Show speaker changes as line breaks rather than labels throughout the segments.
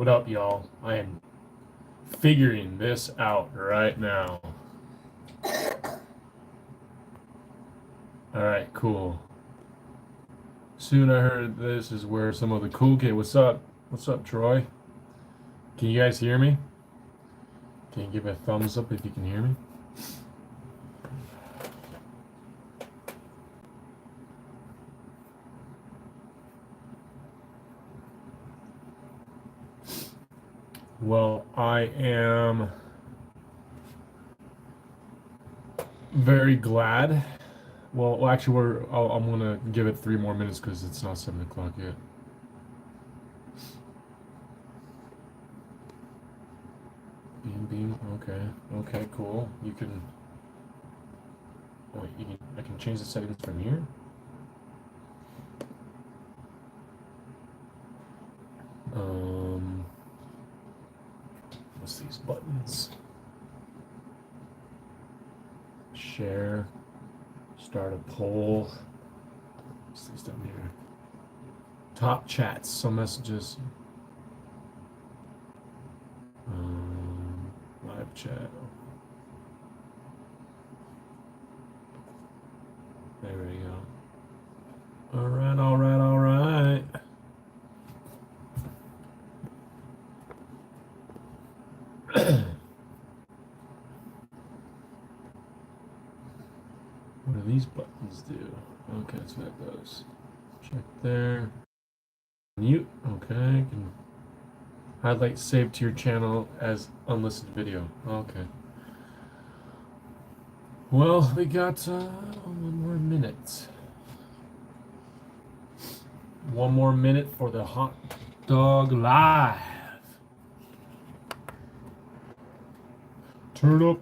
What up, y'all? I am figuring this out right now. Alright, cool. Soon I heard this is where some of the cool kids. What's up? What's up, Troy? Can you guys hear me? Can you give a thumbs up if you can hear me? Well, I am very glad. Well, actually, I'm gonna give it 3 more minutes because it's not 7 o'clock yet. Beam. Okay, cool. You can. Wait, I can change the settings from here. What's these buttons? Share. Start a poll. What's these down here? Top chats. Some messages. Live chat. There we go. All right. What do these buttons do? Okay, that's what that does. Check there. Mute. Okay. Can highlight save to your channel as unlisted video. Okay. Well, we got 1 more minute. 1 more minute for the Hot Dog Live. Turn up.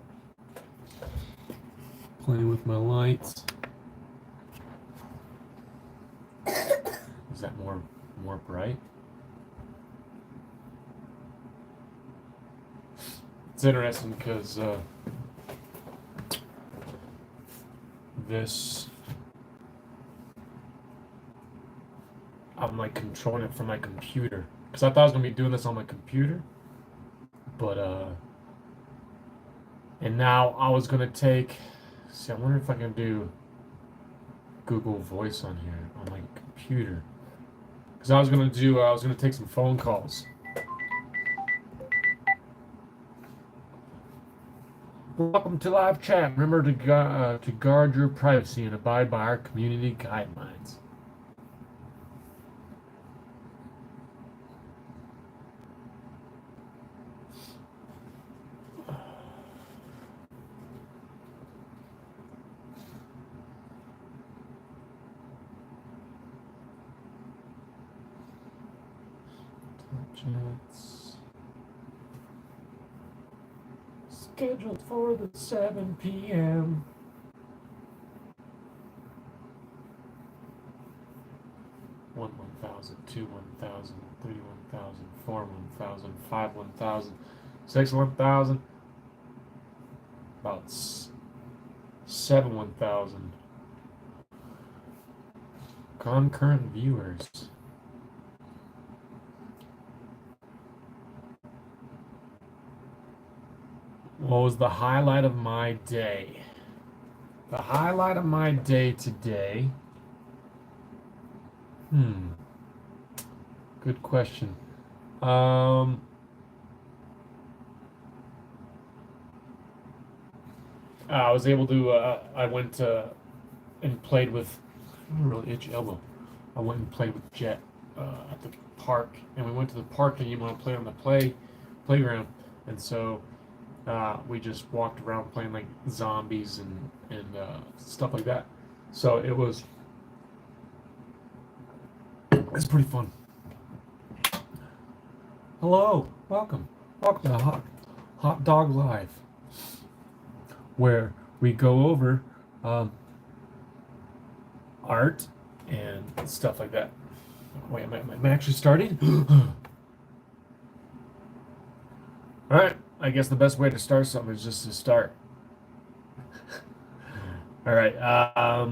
Playing with my lights. Is that more bright? It's interesting because this, I'm like controlling it from my computer because I thought I was gonna be doing this on my computer, but and now I was gonna take. See, I wonder if I can do Google Voice on here on my computer because I was gonna take some phone calls. Welcome to live chat. Remember to guard your privacy and abide by our community guidelines. Chats. Scheduled for the 7 p.m. 1,000, 2, 1,000, 3, 1,000, 4, 1,000, 5, 1,000, 6, 1,000, about 7, 1,000 concurrent viewers. What was the highlight of my day? The highlight of my day today. Good question. I was able to. I went and played with. Really itchy elbow. I went and played with Jet at the park, and we went to the park, and you want to play on the playground, and so. We just walked around playing like zombies and stuff like that. So it's pretty fun. Hello, welcome to Hot Dog Live, where we go over art and stuff like that. Wait, am I actually starting? All right. I guess the best way to start something is just to start. All right. All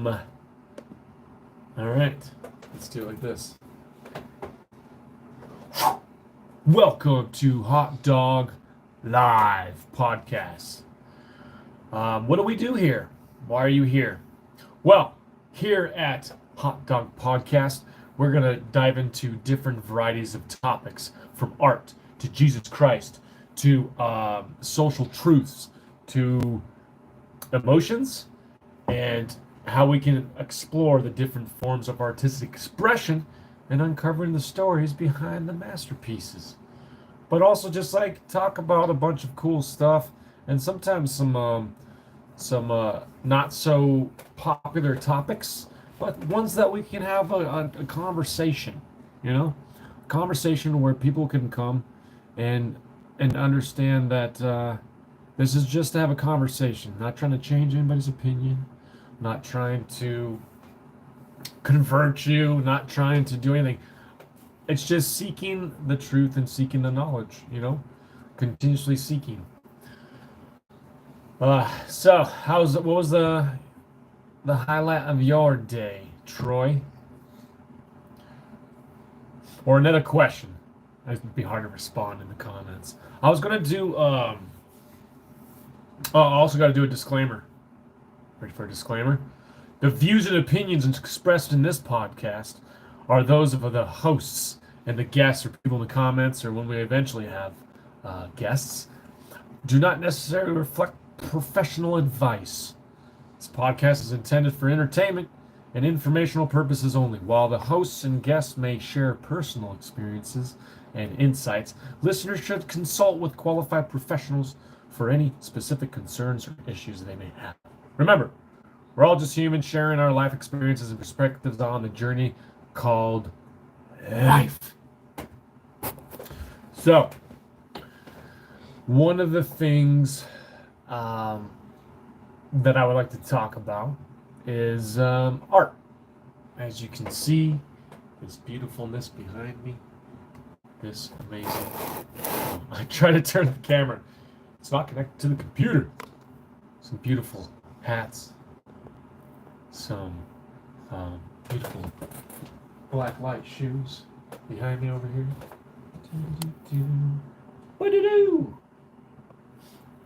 right. Let's do it like this. Welcome to Hot Dwg Podcast. What do we do here? Why are you here? Well, here at Hot Dwg Podcast, we're going to dive into different varieties of topics, from art to Jesus Christ to social truths to emotions, and how we can explore the different forms of artistic expression and uncovering the stories behind the masterpieces. But also just like talk about a bunch of cool stuff, and sometimes some not so popular topics, but ones that we can have a conversation, a conversation where people can come and understand that this is just to have a conversation, not trying to change anybody's opinion, not trying to convert you, not trying to do anything. It's just seeking the truth and seeking the knowledge, continuously seeking. So what was the highlight of your day, Troy? Or another question. It'd be hard to respond in the comments. I was gonna do I also got to do a disclaimer. Ready for a disclaimer? The views and opinions expressed in this podcast are those of the hosts and the guests or people in the comments, or when we eventually have guests, do not necessarily reflect professional advice. This podcast is intended for entertainment and informational purposes only. While the hosts and guests may share personal experiences and insights, listeners should consult with qualified professionals for any specific concerns or issues they may have. Remember, we're all just humans sharing our life experiences and perspectives on the journey called life. So, one of the things that I would like to talk about is art. As you can see, this beautifulness behind me, this amazing. I try to turn the camera. It's not connected to the computer. Some beautiful hats. Some beautiful black light shoes behind me over here. What do you do?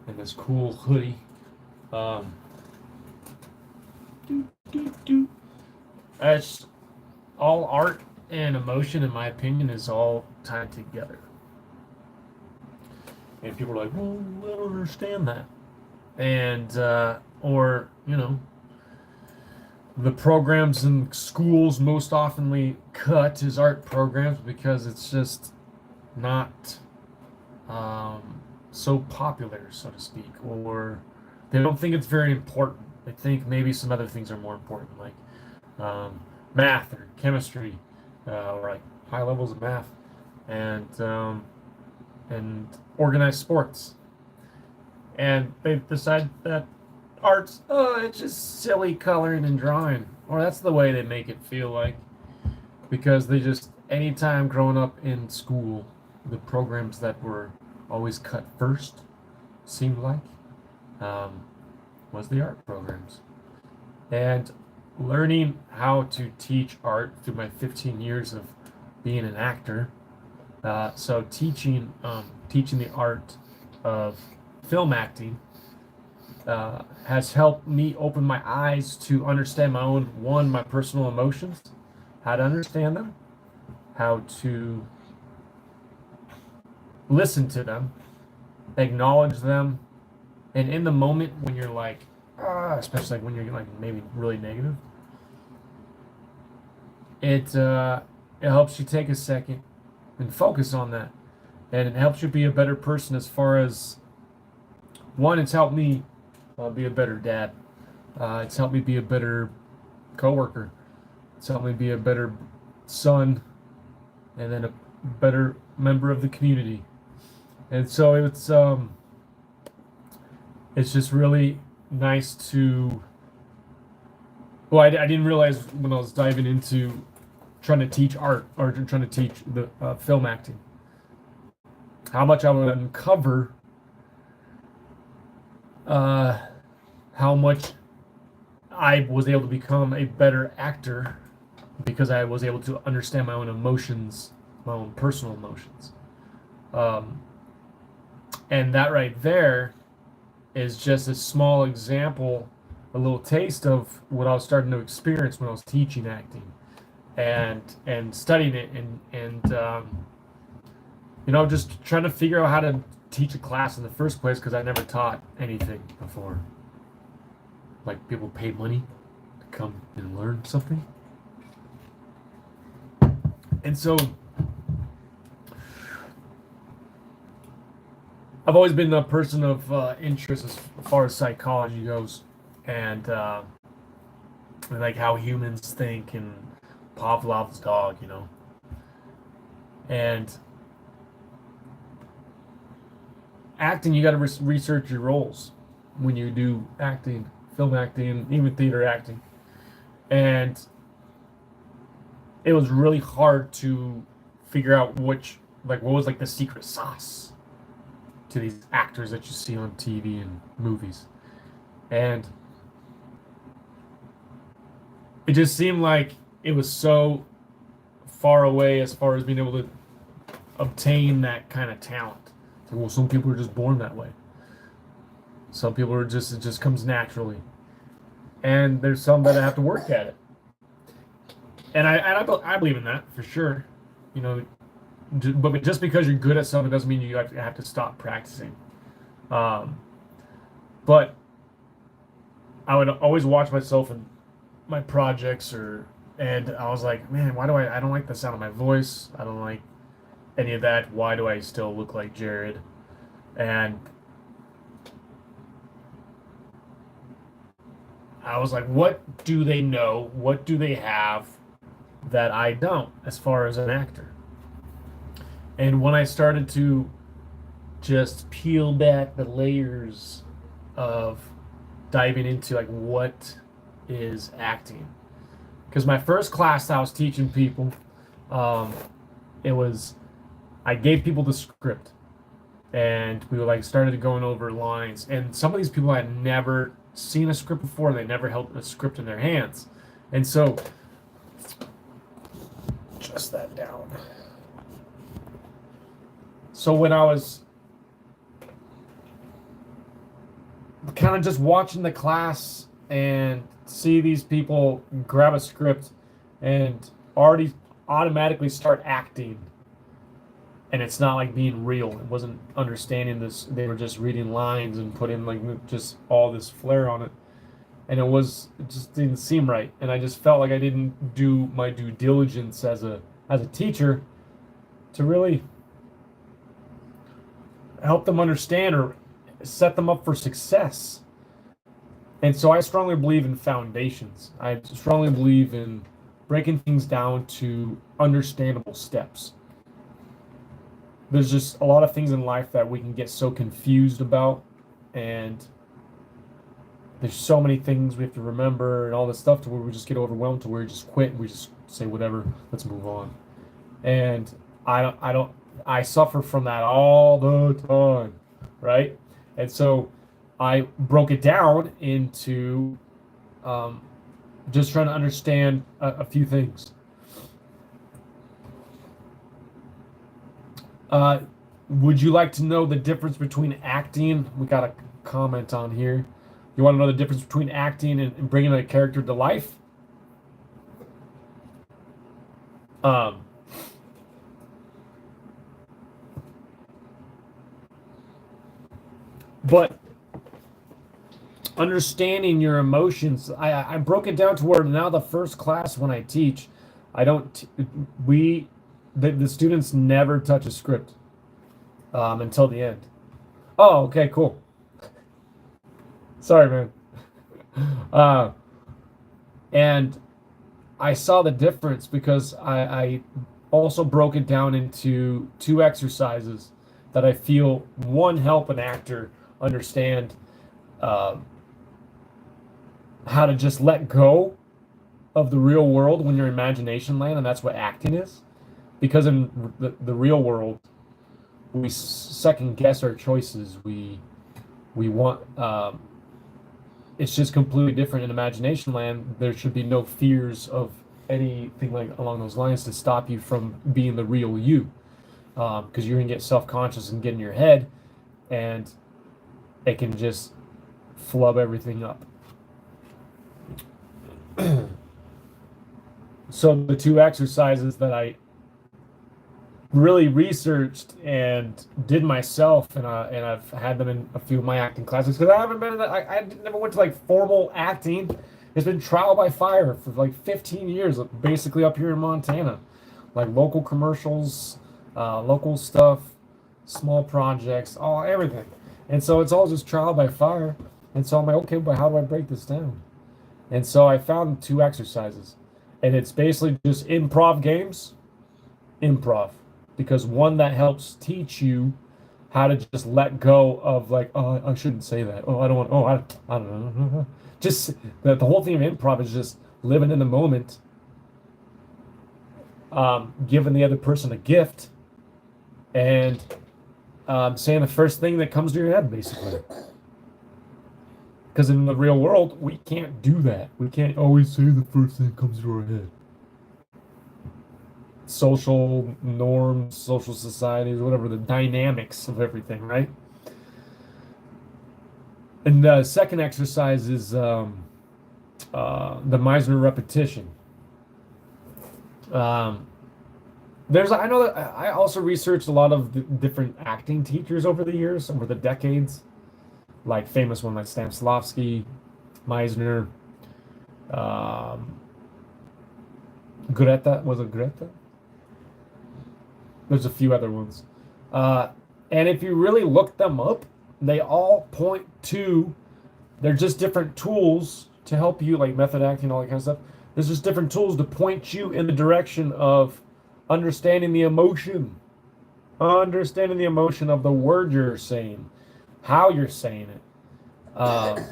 And this cool hoodie. It's all art and emotion, in my opinion, is all tied together. And people are like, well, I don't understand that. And, or, the programs in schools most oftenly cut as art programs because it's just not so popular, so to speak, or they don't think it's very important. They think maybe some other things are more important, like math or chemistry, or like high levels of math, and organized sports. And they decide that art's, it's just silly coloring and drawing, or that's the way they make it feel like, because they just, anytime growing up in school, the programs that were always cut first, seemed like, was the art programs. And learning how to teach art through my 15 years of being an actor, so teaching the art of film acting has helped me open my eyes to understand my personal emotions, how to understand them, how to listen to them, acknowledge them, and in the moment when you're like, especially like when you're like maybe really negative, it helps you take a second and focus on that, and it helps you be a better person. As far as one, it's helped me be a better dad. It's helped me be a better coworker. It's helped me be a better son, and then a better member of the community. And so it's just really nice to. Well, I didn't realize when I was diving into trying to teach art, or trying to teach the film acting, how much I would uncover how much I was able to become a better actor because I was able to understand my own emotions, my own personal emotions. Um, and that right there is just a small example, a little taste of what I was starting to experience when I was teaching acting and studying it and just trying to figure out how to teach a class in the first place because I never taught anything before. Like people pay money to come and learn something. And so I've always been a person of interest as far as psychology goes, and like how humans think and Pavlov's dog. And acting, you got to research your roles when you do acting, film acting, even theater acting. And it was really hard to figure out what was like the secret sauce to these actors that you see on TV and movies. And it just seemed like it was so far away as far as being able to obtain that kind of talent. Well, some people are just born that way. Some people it just comes naturally. And there's some that have to work at it. And I believe in that for sure. But just because you're good at something doesn't mean you have to stop practicing. But I would always watch myself in my projects and I was like, man, why do I don't like the sound of my voice. I don't like any of that. Why do I still look like Jared? And I was like, what do they know? What do they have that I don't as far as an actor? And when I started to just peel back the layers of diving into like what is acting, because my first class that I was teaching people, I gave people the script, and we were like started going over lines, and some of these people had never seen a script before. They never held a script in their hands, and so just that down. So when I was kind of just watching the class and see these people grab a script and already automatically start acting, and it's not like being real. It wasn't understanding this. They were just reading lines and putting like just all this flair on it, and it just didn't seem right. And I just felt like I didn't do my due diligence as a teacher to really help them understand or set them up for success. And so I strongly believe in foundations. I strongly believe in breaking things down to understandable steps. There's just a lot of things in life that we can get so confused about, and there's so many things we have to remember and all this stuff to where we just get overwhelmed to where we just quit and we just say whatever, let's move on. And I suffer from that all the time, right? And so I broke it down into just trying to understand a few things. Would you like to know the difference between acting? We got a comment on here. You want to know the difference between acting and bringing a character to life? But understanding your emotions, I broke it down to where now the first class when I teach, the students never touch a script until the end. Oh, okay, cool. Sorry, man. And I saw the difference because I also broke it down into 2 exercises that I feel, one, help an actor understand how to just let go of the real world when you're in imagination land, and that's what acting is. Because in the real world, we second guess our choices. We want it's just completely different in imagination land. There should be no fears of anything like along those lines to stop you from being the real you. because you're gonna get self-conscious and get in your head, and it can just flub everything up. So the two exercises that I really researched and did myself, and I've had them in a few of my acting classes because I haven't been in that. I never went to like formal acting. It's been trial by fire for like 15 years, basically up here in Montana, like local commercials, local stuff, small projects, all everything. And so it's all just trial by fire. And so I'm like, okay, but how do I break this down? And so I found two exercises, and it's basically just improv games, improv, because one that helps teach you how to just let go of like, oh, I shouldn't say that. Oh, I don't want. Oh, I don't know. Just the whole thing of improv is just living in the moment, giving the other person a gift, and saying the first thing that comes to your head, basically. Because in the real world, we can't do that. We can't always say the first thing that comes to our head. Social norms, social societies, whatever, the dynamics of everything, right? And the second exercise is the Meisner repetition. I know that I also researched a lot of the different acting teachers over the years, over the decades, like famous one like Stanislavski, Meisner, Greta, was it Greta? There's a few other ones. And if you really look them up, they all point to, they're just different tools to help you, like method acting, all that kind of stuff. There's just different tools to point you in the direction of understanding the emotion of the word you're saying, how you're saying it,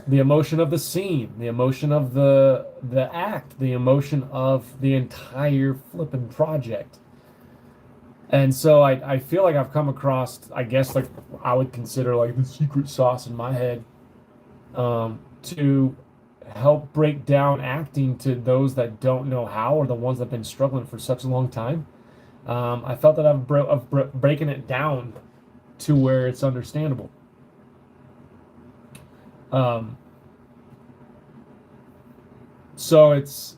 the emotion of the scene, the emotion of the act, the emotion of the entire flipping project. And so I feel like I've come across, I guess, like I would consider like the secret sauce in my head, to help break down acting to those that don't know how, or the ones that have been struggling for such a long time. I felt that I'm breaking it down to where it's understandable. So it's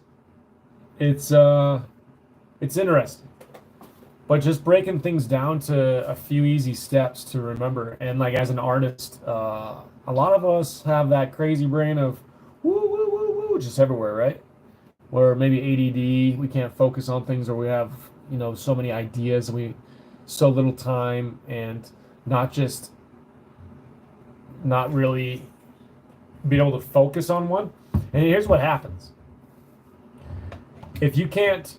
interesting, but just breaking things down to a few easy steps to remember. And like as an artist, a lot of us have that crazy brain of woo woo woo woo just everywhere, right? Or maybe ADD, we can't focus on things, or we have so many ideas and we so little time, and not really being able to focus on one. And here's what happens. If you can't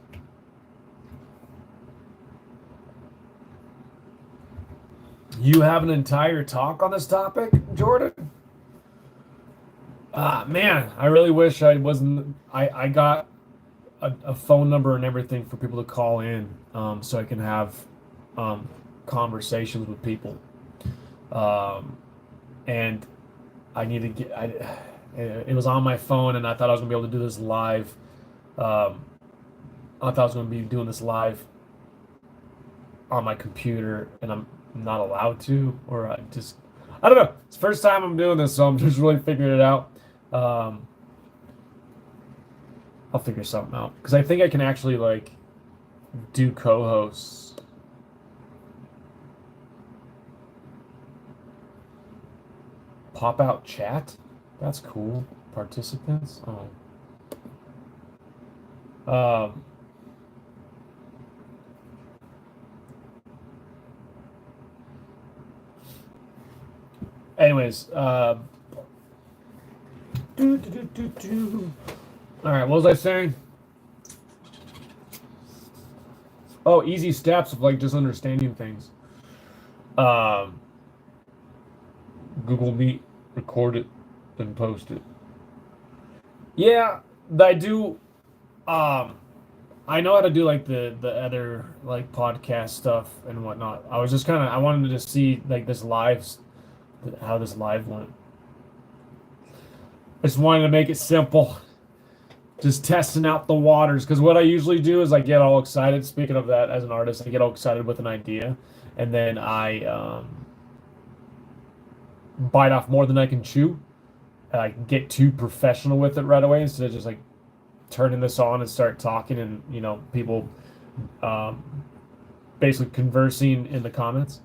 You have an entire talk on this topic, Jordan? Man, I really wish I wasn't. I got a phone number and everything for people to call in, so I can have conversations with people. And I need to get. It was on my phone, and I thought I was gonna be able to do this live. I thought I was gonna be doing this live on my computer, and I'm not allowed to, or I don't know. It's the first time I'm doing this, so I'm just really figuring it out. I'll figure something out, because I think I can actually like do co-hosts. Pop out chat? That's cool. Participants? Oh. Anyways, all right, what was I saying? Oh, easy steps of like just understanding things. Google Meet, record it, then post it. Yeah, I do. I know how to do like the other like podcast stuff and whatnot. I was just I wanted to just see like how this live went. I just wanted to make it simple. just testing out the waters. Because what I usually do is I get all excited. Speaking of that, as an artist, I get all excited with an idea, and then I bite off more than I can chew. And I get too professional with it right away instead of just like turning this on and start talking, and people um, basically conversing in the comments,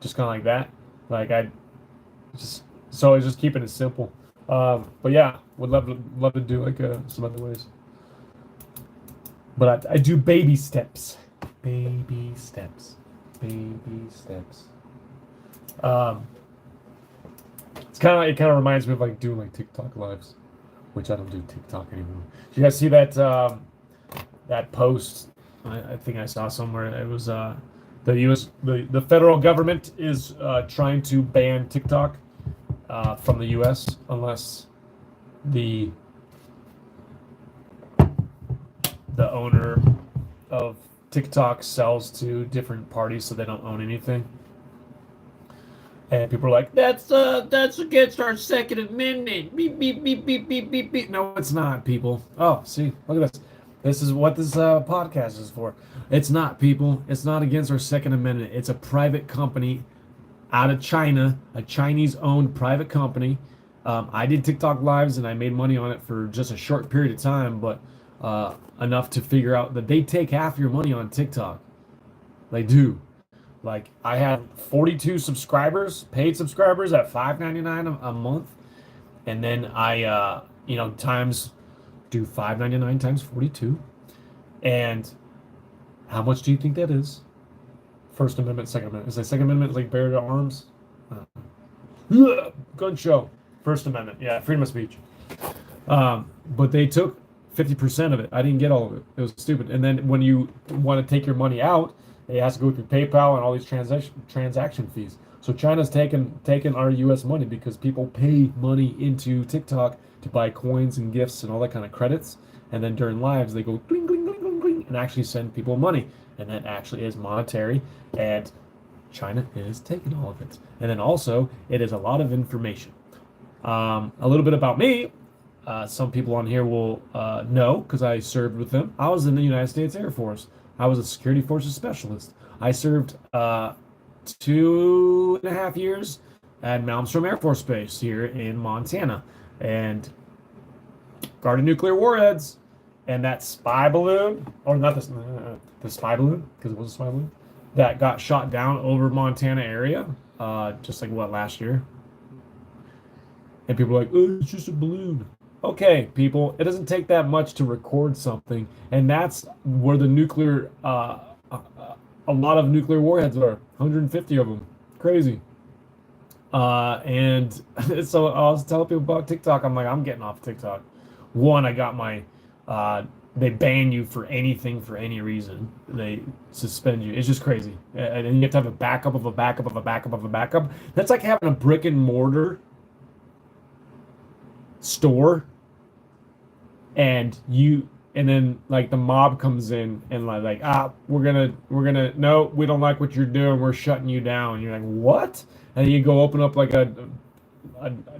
just kind of like that. Like I was just keeping it simple. But yeah, would love to do like some other ways. But I do baby steps. Baby steps. Baby steps. It kind of reminds me of like doing like TikTok lives, which I don't do TikTok anymore. Did you guys see that that post? I think I saw somewhere. It was the federal government is trying to ban TikTok from the U.S. unless the owner of TikTok sells to different parties, so they don't own anything. And people are like, that's against our Second Amendment. Beep, beep, beep, beep, beep, beep, beep. No, it's not, people. Oh, see, look at this. This is what this podcast is for. It's not, people. It's not against our Second Amendment. It's a private company out of China, a Chinese-owned private company. I did TikTok lives, and I made money on it for just a short period of time, but enough to figure out that they take half your money on TikTok. They do. Like, I have 42 subscribers, paid subscribers at $5.99 a month. And then I, do $5.99 times 42. And how much do you think that is? First Amendment, Second Amendment. Is the Second Amendment like bear to arms? Gun show. First Amendment. Yeah, freedom of speech. But they took 50% of it. I didn't get all of it. It was stupid. And then when you want to take your money out, it has to go through PayPal and all these transaction fees. So China's taken our U.S. money because people pay money into TikTok to buy coins and gifts and all that kind of credits. And then during lives, they go gling, gling, gling, gling, gling, and actually send people money. And that actually is monetary. And China is taking all of it. And then also, it is a lot of information. A little bit about me. Some people on here will know because I served with them. I was in the United States Air Force. I was a security forces specialist. I served 2.5 years at Malmstrom Air Force Base here in Montana, and guarded nuclear warheads. And that spy balloon, or not the spy balloon, because it was a spy balloon, that got shot down over Montana area, just like last year. And people are like, oh, it's just a balloon. Okay, people, it doesn't take that much to record something, and that's where the nuclear, a lot of nuclear warheads are, 150 of them. Crazy. And so I was telling people about TikTok. I'm like, I'm getting off TikTok. One, I got my, they ban you for anything for any reason. They suspend you. It's just crazy. And you have to have a backup of a backup of a backup of a backup. That's like having a brick and mortar store, and then like the mob comes in and we're gonna no, we don't like what you're doing, we're shutting you down. You're like, what? And then you go open up like a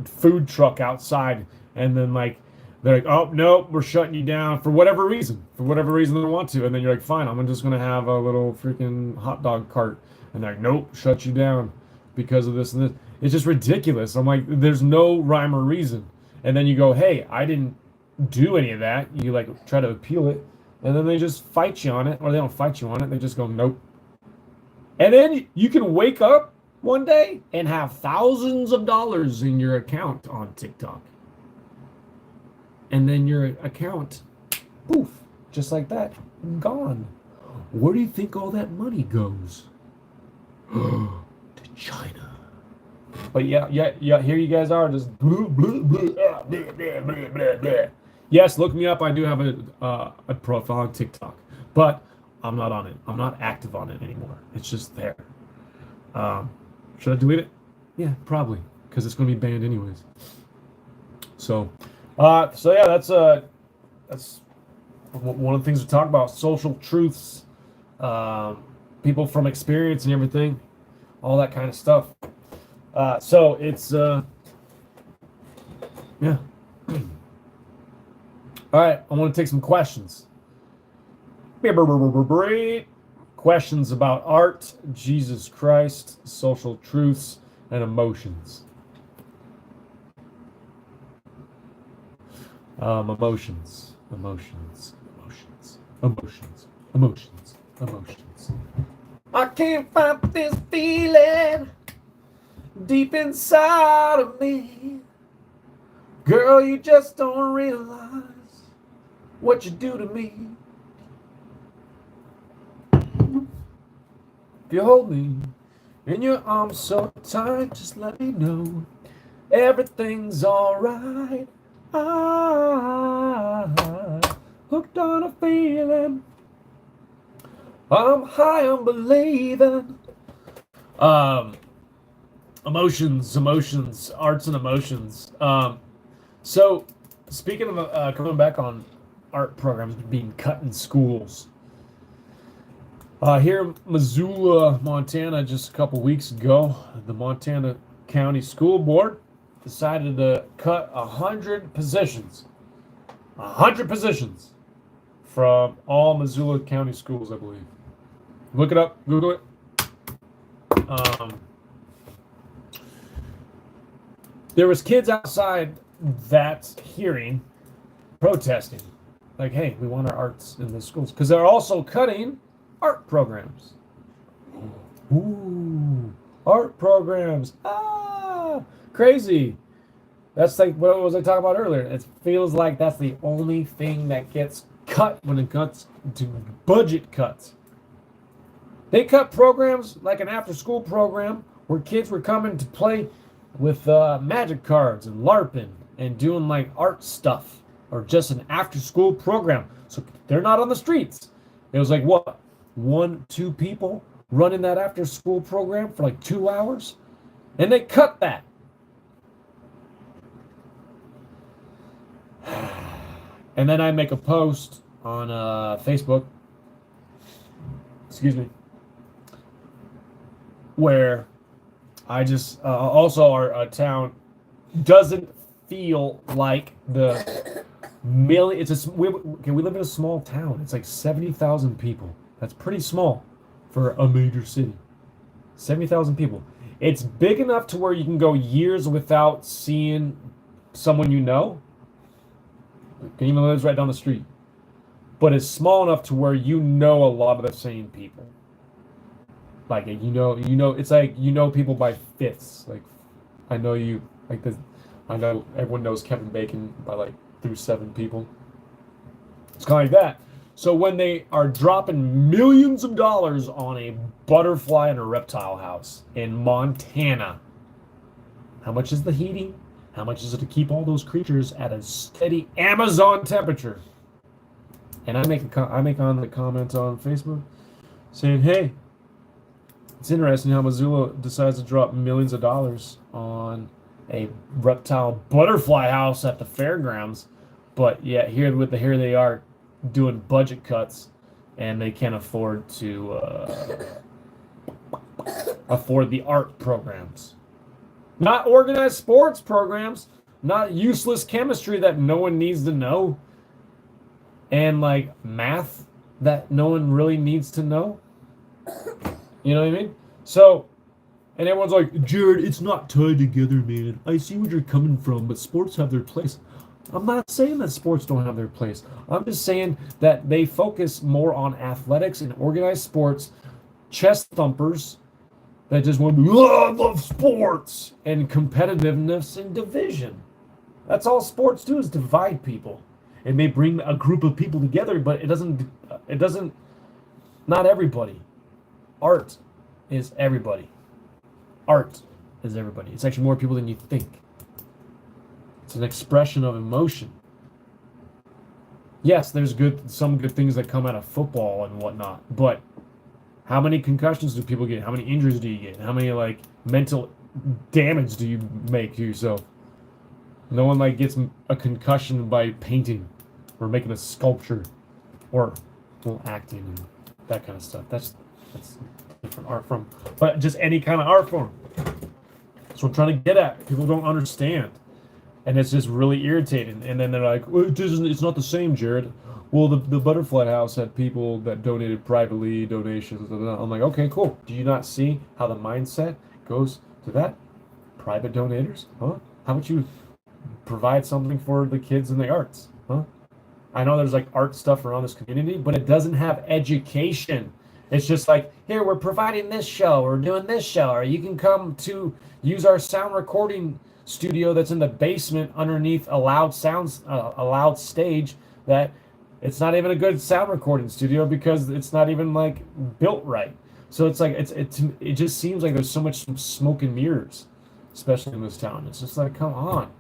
food truck outside, and then like they're like, oh no, we're shutting you down for whatever reason they want to. And then you're like, fine, I'm just gonna have a little freaking hot dog cart. And they're like, nope, shut you down because of this and this. It's just ridiculous. I'm like, there's no rhyme or reason. And then you go, hey, I didn't do any of that. You like try to appeal it, and then they just fight you on it, or they don't fight you on it. They just go, nope. And then you can wake up one day and have thousands of dollars in your account on TikTok. And then your account, poof, just like that, gone. Where do you think all that money goes? To China. But yeah, here you guys are, just blah, blah, blah, blah, blah, blah, blah, blah. Yes, look me up. I do have a profile on TikTok, but I'm not on it. I'm not active on it anymore. It's just there. Should I delete it? Yeah, probably, because it's going to be banned anyways. So yeah, that's one of the things we talk about: social truths, people from experience and everything, all that kind of stuff. So it's yeah. All right, I want to take some questions. Questions about art, Jesus Christ, social truths, and emotions. Emotions. I can't find this feeling deep inside of me. Girl, you just don't realize what you do to me. If you hold me in your arms so tight, just let me know everything's alright. Hooked on a feeling. I'm high on believing. Emotions, arts and emotions. So, speaking of coming back on art programs being cut in schools. Here in Missoula, Montana, just a couple weeks ago, the Montana County School Board decided to cut 100 positions. 100 positions from all Missoula County schools, I believe. Look it up, Google it. There was kids outside that hearing protesting. Like, hey, we want our arts in the schools. Because they're also cutting art programs. Ooh, art programs. Crazy. That's like what was I talking about earlier. It feels like that's the only thing that gets cut when it comes to budget cuts. They cut programs like an after-school program where kids were coming to play with magic cards and LARPing and doing like art stuff, or just an after-school program. So they're not on the streets. It was like, what, 1-2 people running that after-school program for like 2 hours? And they cut that. And then I make a post on Facebook, where I just also our town doesn't feel like the million. We live in a small town. It's like 70,000 people. That's pretty small for a major city. 70,000 people. It's big enough to where you can go years without seeing someone you know. Can even live right down the street. But it's small enough to where you know a lot of the same people. Like, you know, it's like, you know people by fifths. Like, I know you, like this, I know everyone knows Kevin Bacon by like through 7 people. It's kind of like that. So when they are dropping millions of dollars on a butterfly and a reptile house in Montana, how much is the heating? How much is it to keep all those creatures at a steady Amazon temperature? And I make on the comment on Facebook saying, hey, it's interesting how Missoula decides to drop millions of dollars on a reptile butterfly house at the fairgrounds, but yet here they are doing budget cuts, and they can't afford to afford the art programs. Not organized sports programs, not useless chemistry that no one needs to know, and like math that no one really needs to know. You know what I mean? So, and everyone's like, Jared, it's not tied together, man. I see where you're coming from, but sports have their place. I'm not saying that sports don't have their place. I'm just saying that they focus more on athletics and organized sports, chest thumpers, that just want to be, I love sports, and competitiveness and division. That's all sports do, is divide people. It may bring a group of people together, but it doesn't, not everybody. Art is everybody. Art is everybody. It's actually more people than you think. It's an expression of emotion. Yes, there's some good things that come out of football and whatnot, but how many concussions do people get? How many injuries do you get? How many like mental damage do you make to yourself? No one like gets a concussion by painting or making a sculpture or acting and that kind of stuff. That's different art form, but just any kind of art form. That's what I'm trying to get at. People don't understand. And it's just really irritating. And then they're like, well, it's not the same, Jared. Well, the Butterfly House had people that donated privately, donations. Blah, blah, blah. I'm like, okay, cool. Do you not see how the mindset goes to that? Private donators? Huh? How about you provide something for the kids in the arts? Huh? I know there's like art stuff around this community, but it doesn't have education. It's just like, here, we're providing this show, we're doing this show, or you can come to use our sound recording studio that's in the basement underneath a loud stage that it's not even a good sound recording studio because it's not even like built right. So it's like it just seems like there's so much smoke and mirrors, especially in this town. It's just like, come on.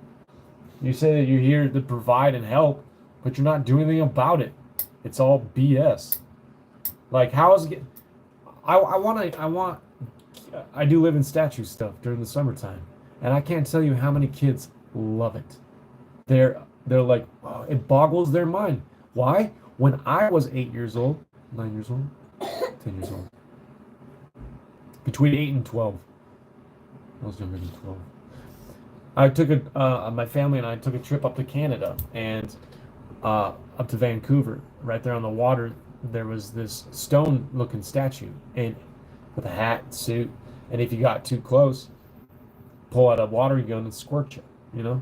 You say that you're here to provide and help, but you're not doing anything about it. It's all BS. Like, how is it? I do live in statue stuff during the summertime, and I can't tell you how many kids love it. They're like, oh, it boggles their mind. Why? When I was 8 years old, 9 years old, 10 years old, between 8 and 12, I was younger than 12. I took my family and I took a trip up to Canada and up to Vancouver. Right there on the water, there was this stone-looking statue, and with a hat, suit, and if you got too close, pull out a water gun and squirt you, you know?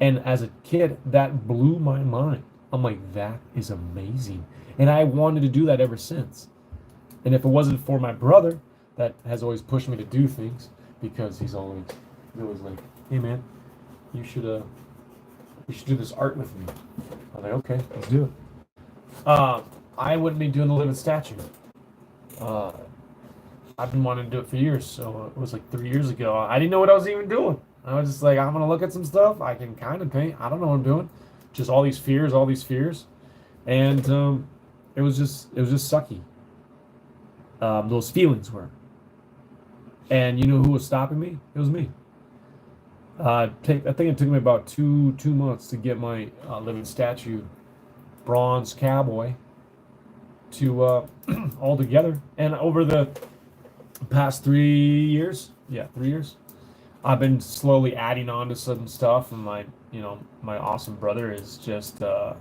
And as a kid, that blew my mind. I'm like, that is amazing. And I wanted to do that ever since. And if it wasn't for my brother, that has always pushed me to do things, because he's always like, hey man, you should do this art with me. I'm like, okay, let's do it. I wouldn't be doing the living statue. I've been wanting to do it for years, so it was like 3 years ago. I didn't know what I was even doing. I was just like, I'm gonna look at some stuff. I can kind of paint. I don't know what I'm doing. Just all these fears, and it was just sucky. Those feelings were. And you know who was stopping me? It was me. I think it took me about two months to get my living statue, bronze cowboy, to all together. And over the past 3 years, 3 years, I've been slowly adding on to some stuff, and my awesome brother is just been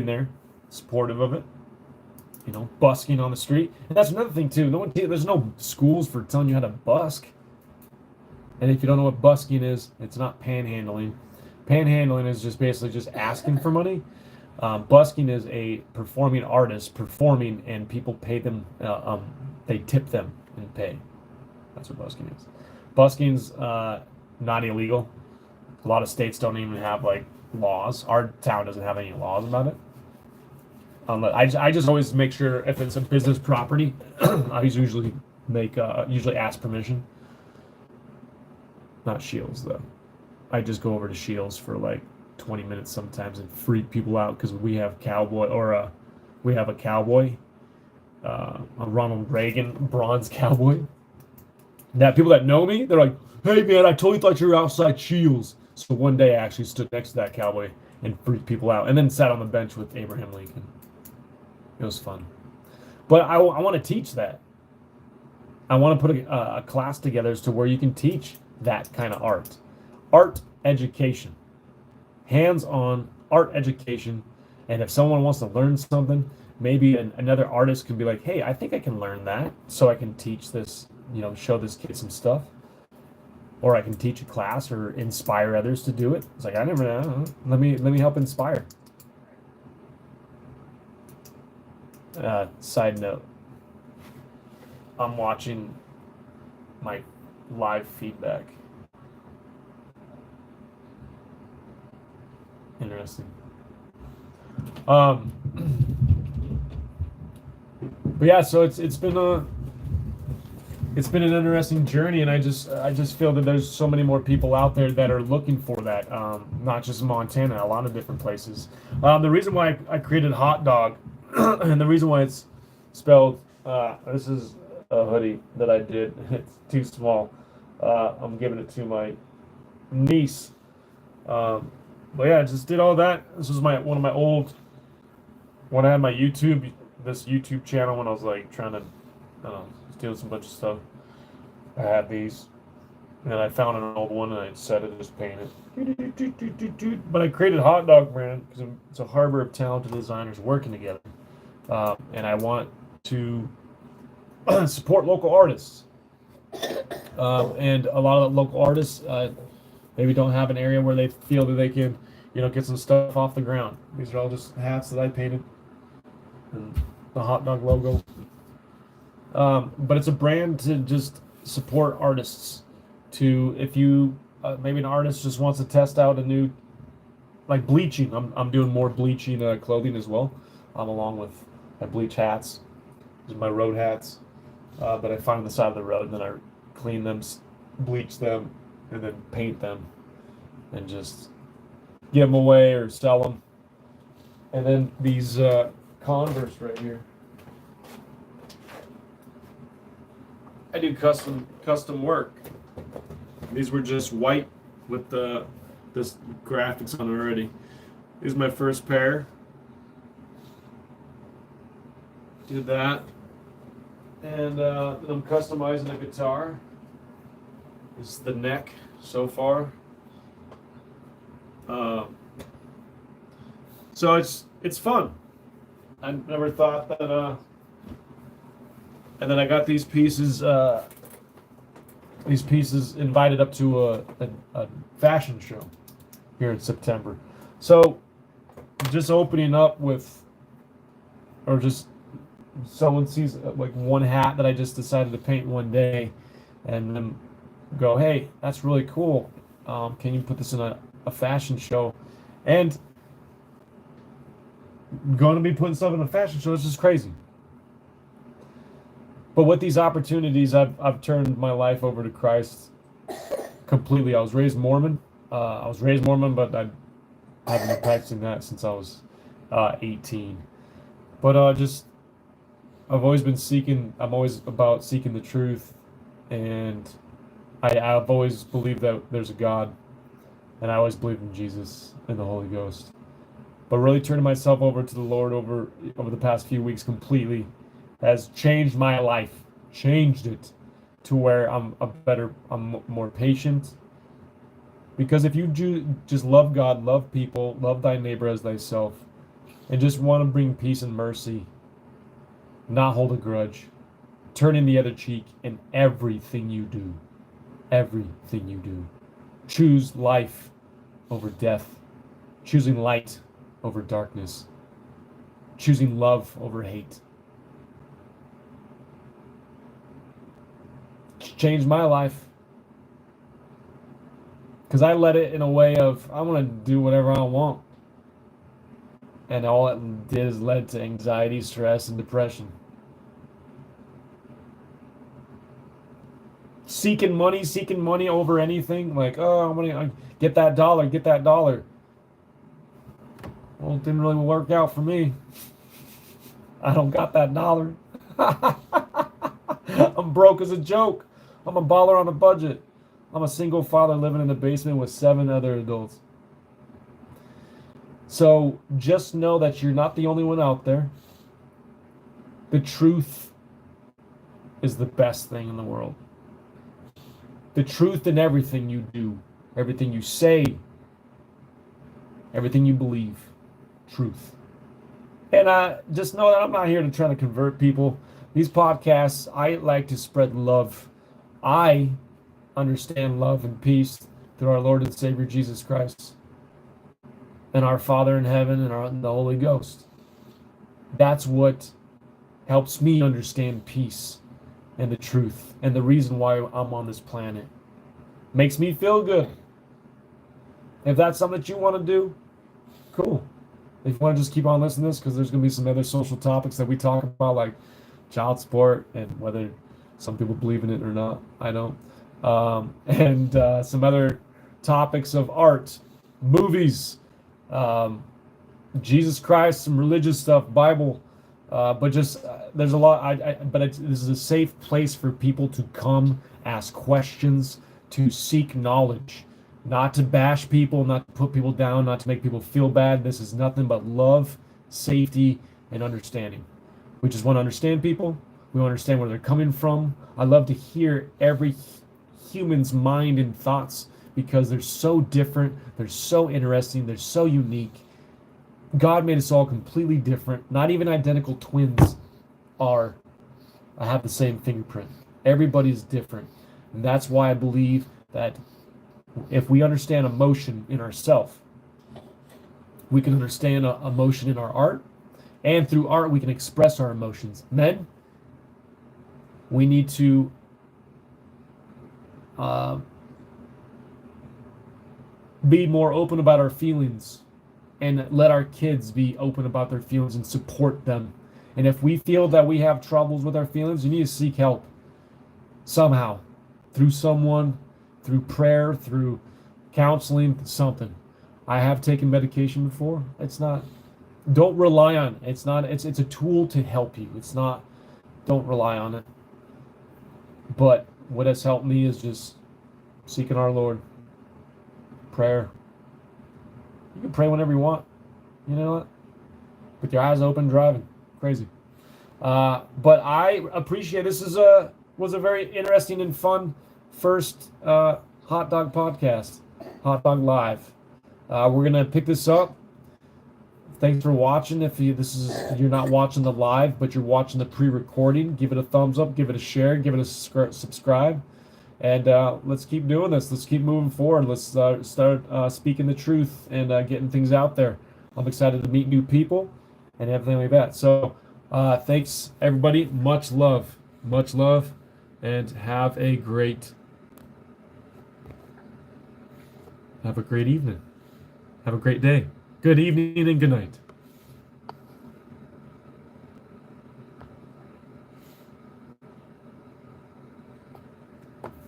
there, supportive of it. Busking on the street. And that's another thing too. There's no schools for telling you how to busk. And if you don't know what busking is, it's not panhandling. Panhandling is just basically just asking for money. Busking is a performing artist performing, and people pay them. They tip them and pay. That's what busking is. Busking's not illegal. A lot of states don't even have like laws. Our town doesn't have any laws about it. I just always make sure if it's a business property, I usually ask permission. Not Shields though. I just go over to Shields for like 20 minutes sometimes and freak people out because we have a cowboy, a Ronald Reagan bronze cowboy. That people that know me, they're like, "Hey man, I totally thought you were outside Shields." So one day I actually stood next to that cowboy and freaked people out, and then sat on the bench with Abraham Lincoln. It was fun. But I want to teach that. I want to put a class together as to where you can teach that kind of art. Art education. Hands-on art education. And if someone wants to learn something, maybe another artist can be like, hey, I think I can learn that, so I can teach this, show this kid some stuff. Or I can teach a class or inspire others to do it. It's like, I don't know. Let me help inspire. Side note, I'm watching my live feedback. Interesting. But yeah, so it's been an interesting journey, and I just feel that there's so many more people out there that are looking for that. Not just in Montana, a lot of different places. The reason why I created Hot Dwg, and the reason why it's spelled, this is a hoodie that I did. It's too small. I'm giving it to my niece. But yeah, I just did all that. This was one of my old, when I had my this YouTube channel, when I was like trying to, I don't know, doing some bunch of stuff. I had these. and I found an old one and I set it as painted. But I created Hot Dwg brand because it's a harbor of talented designers working together, and I want to support local artists. And a lot of the local artists maybe don't have an area where they feel that they can, get some stuff off the ground. These are all just hats that I painted, and the Hot Dwg logo. But it's a brand to just support artists. If you maybe an artist just wants to test out a new, like bleaching. I'm doing more bleaching clothing as well. Along with my bleach hats. These are my road hats that I find on the side of the road, and then I clean them, bleach them, and then paint them, and just give them away or sell them. And then these Converse right here. I do custom work. These were just white with this graphics on it already. Here's my first pair. Did that. And I'm customizing a guitar. This is the neck so far. So it's fun. I never thought that. And then I got these pieces invited up to a fashion show here in September. So just opening up with, or just someone sees like one hat that I just decided to paint one day, and then go, hey, that's really cool. Can you put this in a fashion show? And going to be putting stuff in a fashion show, it's just crazy. But with these opportunities, I've turned my life over to Christ completely. I was raised Mormon. But I haven't been practicing that since I was 18. But I've always been seeking. I'm always about seeking the truth, and I've always believed that there's a God, and I always believed in Jesus and the Holy Ghost. But really turning myself over to the Lord over the past few weeks completely has changed my life, changed it to where I'm more patient. Because if you just love God, love people, love thy neighbor as thyself, and just want to bring peace and mercy, not hold a grudge, turn in the other cheek in everything you do, choose life over death, choosing light over darkness, choosing love over hate. Changed my life, because I let it in a way of I want to do whatever I want, and all it did is led to anxiety, stress, and depression. Seeking money over anything, like, oh, I'm gonna get that dollar. Well, it didn't really work out for me. I don't got that dollar. I'm broke as a joke. I'm a baller on a budget. I'm a single father living in the basement with 7 other adults. So just know that you're not the only one out there. The truth is the best thing in the world. The truth in everything you do, everything you say, everything you believe. Truth. And just know that I'm not here to try to convert people. These podcasts, I like to spread love. I understand love and peace through our Lord and Savior Jesus Christ and our Father in heaven and the Holy Ghost. That's what helps me understand peace and the truth and the reason why I'm on this planet. Makes me feel good. If that's something that you want to do, cool. If you want to just keep on listening to this, because there's going to be some other social topics that we talk about, like child support and whether some people believe in it or not. I don't. And some other topics of art, movies, Jesus Christ, some religious stuff, Bible. But just there's a lot. This is a safe place for people to come, ask questions, to seek knowledge, not to bash people, not to put people down, not to make people feel bad. This is nothing but love, safety, and understanding. We just want to understand people. We want to understand where they're coming from. I love to hear every humans' mind and thoughts because they're so different, they're so interesting, they're so unique. God made us all completely different. Not even identical twins have the same fingerprint. Everybody's different. And that's why I believe that if we understand emotion in ourselves, we can understand emotion in our art, and through art we can express our emotions. Men, we need to be more open about our feelings and let our kids be open about their feelings and support them. And if we feel that we have troubles with our feelings, you need to seek help somehow, through someone, through prayer, through counseling, something. I have taken medication before. Don't rely on it. It's a tool to help you. Don't rely on it. But what has helped me is just seeking our Lord. Prayer. You can pray whenever you want. You know what? With your eyes open, driving. Crazy. But I appreciate this was a very interesting and fun first Hot Dwg Podcast. Hot Dwg Live. We're gonna pick this up. Thanks for watching. If you're not watching the live, but you're watching the pre-recording, give it a thumbs up, give it a share, give it a subscribe, and let's keep doing this. Let's keep moving forward. Let's start speaking the truth and getting things out there. I'm excited to meet new people and everything like that. So thanks everybody. Much love, and have a great evening. Have a great day. Good evening and good night.